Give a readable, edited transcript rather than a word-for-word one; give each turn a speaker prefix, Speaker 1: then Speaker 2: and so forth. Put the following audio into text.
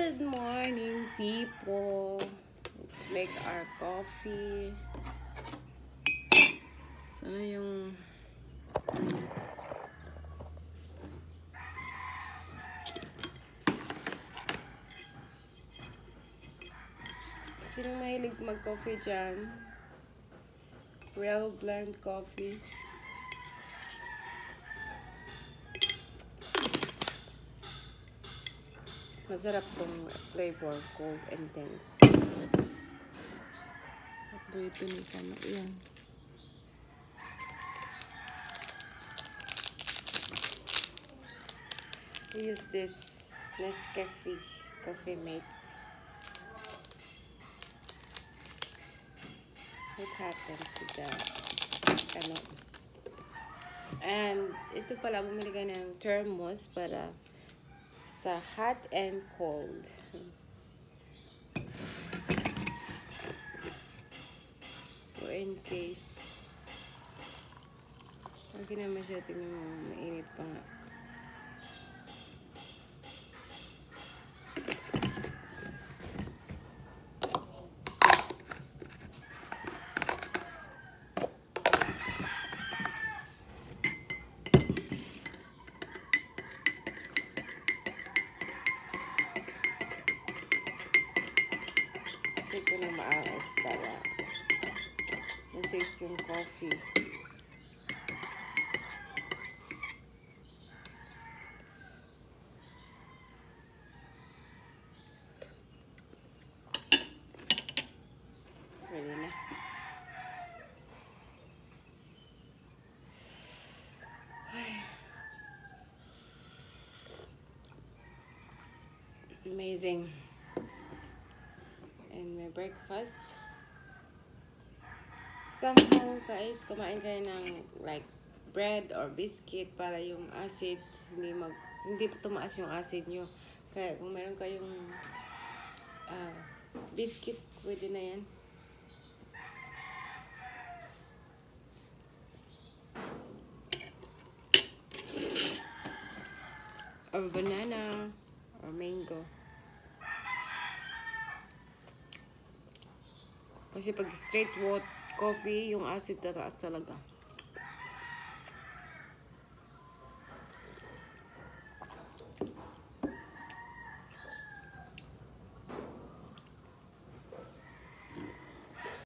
Speaker 1: Good morning, people. Let's make our coffee. Sana yung sino mahilig mag-coffee dyan? Real blend coffee. Masarap tong flavor, cold and dense. Ito ni kama yan. We use this Nescafe Coffee Mate. What happened to the ano? And ito pala, bumili ka ng thermos para sa hot and cold. So in case huwag na masyadong mainit pa nga. Ito na maangas para masake yung coffee. Ready na. Amazing. And my breakfast. Somehow guys, kumain kayo ng like bread or biscuit para yung acid hindi tumaas yung acid nyo. Kaya kung meron kayong biscuit, pwede na yan. Or banana or mango. Kasi pag straight coffee, yung acid tataas talaga.